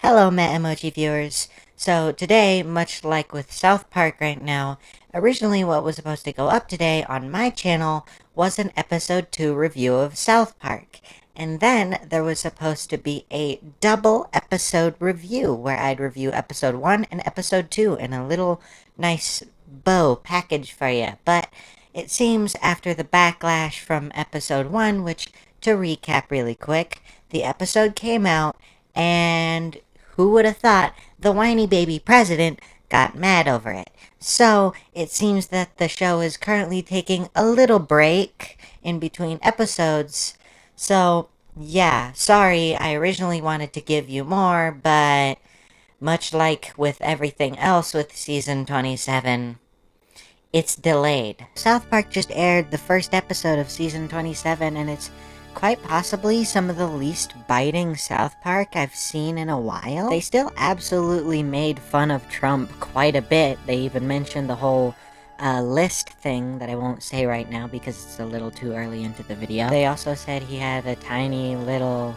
Hello, Met Emoji viewers. So today, much like with South Park right now, originally what was supposed to go up today on my channel was an episode 2 review of South Park. And then there was supposed to be a double episode review where I'd review episode 1 and episode 2 in a little nice bow package for you. But it seems after the backlash from episode 1, which to recap really quick, the episode came out and who would have thought the whiny baby president got mad over it? So, it seems that the show is currently taking a little break in between episodes. So, yeah, sorry, I originally wanted to give you more, but much like with everything else with season 27, it's delayed. South Park just aired the first episode of season 27, and it's quite possibly some of the least biting South Park I've seen in a while. They still absolutely made fun of Trump quite a bit. They even mentioned the whole list thing that I won't say right now because it's a little too early into the video. They also said he had a tiny little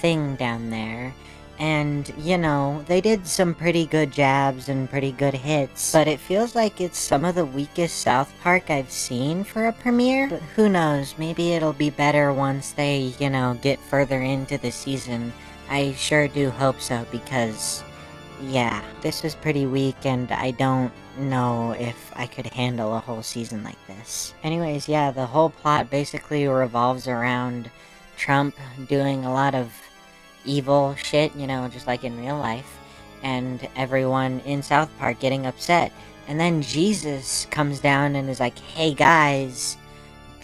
thing down there. And, you know, they did some pretty good jabs and pretty good hits, but it feels like it's some of the weakest South Park I've seen for a premiere. But who knows, maybe it'll be better once they, you know, get further into the season. I sure do hope so, because, yeah, this was pretty weak, and I don't know if I could handle a whole season like this. Anyways, yeah, the whole plot basically revolves around Trump doing a lot of evil shit, you know, just like in real life, and everyone in South Park getting upset. And then Jesus comes down and is like, hey guys,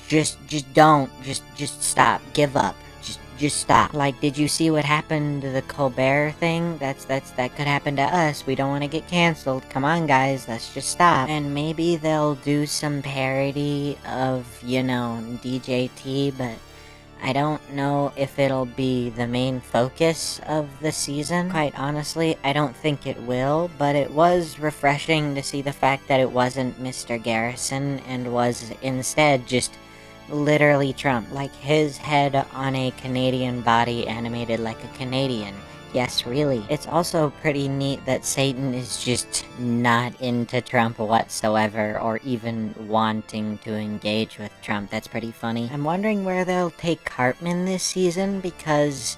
just don't, just stop, give up, just stop. Like, did you see what happened to the Colbert thing? That could happen to us. We don't want to get canceled. Come on guys, let's just stop. And maybe they'll do some parody of, you know, DJT, but I don't know if it'll be the main focus of the season. Quite honestly, I don't think it will, but it was refreshing to see the fact that it wasn't Mr. Garrison and was instead just literally Trump. Like his head on a Canadian body animated like a Canadian. Yes, really. It's also pretty neat that Satan is just not into Trump whatsoever, or even wanting to engage with Trump. That's pretty funny. I'm wondering where they'll take Cartman this season, because,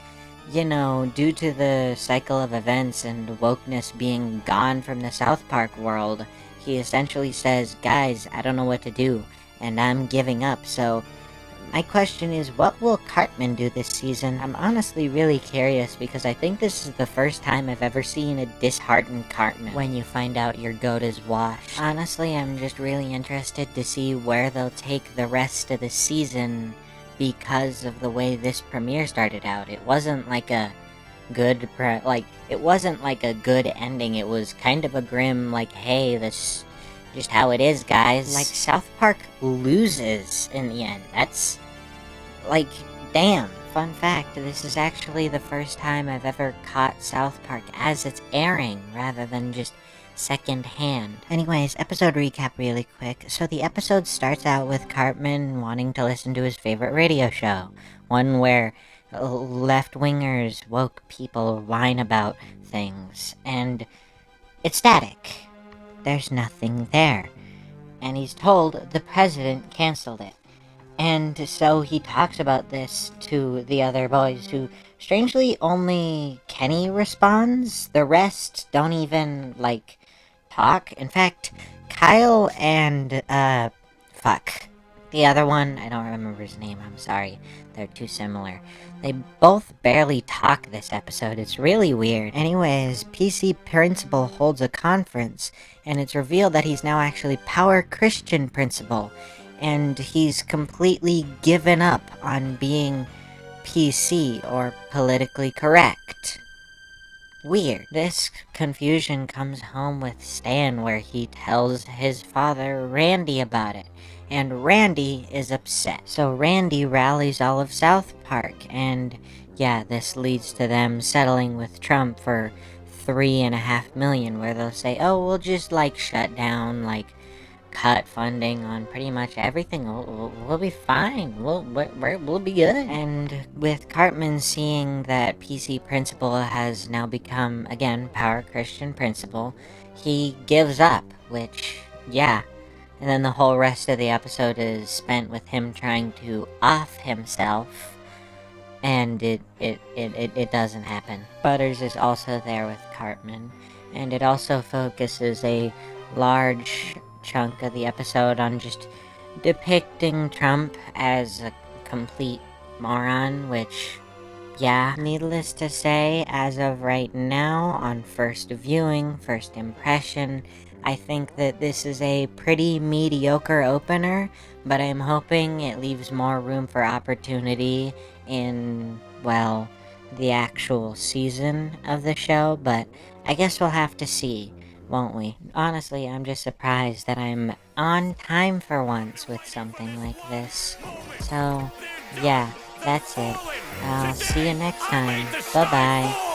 you know, due to the cycle of events and wokeness being gone from the South Park world, he essentially says, guys, I don't know what to do, and I'm giving up, so my question is, what will Cartman do this season? I'm honestly really curious, because I think this is the first time I've ever seen a disheartened Cartman when you find out your goat is washed. Honestly, I'm just really interested to see where they'll take the rest of the season, because of the way this premiere started out. It wasn't like a good it wasn't like a good ending. It was kind of a grim, like, hey, this just how it is, guys. Like, South Park loses in the end. That's, like, damn. Fun fact, this is actually the first time I've ever caught South Park as it's airing, rather than just second-hand. Anyways, episode recap really quick. So the episode starts out with Cartman wanting to listen to his favorite radio show. One where left-wingers, woke people whine about things. And it's static. There's nothing there. And he's told the president canceled it. And so he talks about this to the other boys, who strangely only Kenny responds. The rest don't even, like, talk. In fact, Kyle and, the other one, I don't remember his name, I'm sorry. They're too similar. They both barely talk this episode. It's really weird. Anyways, PC Principal holds a conference, and it's revealed that he's now actually Power Christian Principal, and he's completely given up on being PC, or politically correct. Weird. This confusion comes home with Stan, where he tells his father, Randy, about it. And Randy is upset. So Randy rallies all of South Park, and yeah, this leads to them settling with Trump for $3.5 million, where they'll say, oh, we'll just, like, shut down, like, cut funding on pretty much everything. We'll be fine. We'll be good. And with Cartman seeing that PC Principal has now become, again, Power Christian Principal, he gives up, which, yeah. And then the whole rest of the episode is spent with him trying to off himself, and it doesn't happen. Butters is also there with Cartman, and it also focuses a large chunk of the episode on just depicting Trump as a complete moron, which, yeah, needless to say, as of right now, on first viewing, first impression, I think that this is a pretty mediocre opener, but I'm hoping it leaves more room for opportunity in, well, the actual season of the show, but I guess we'll have to see, won't we? Honestly, I'm just surprised that I'm on time for once with something like this. So, yeah, that's it. I'll see you next time. Bye-bye.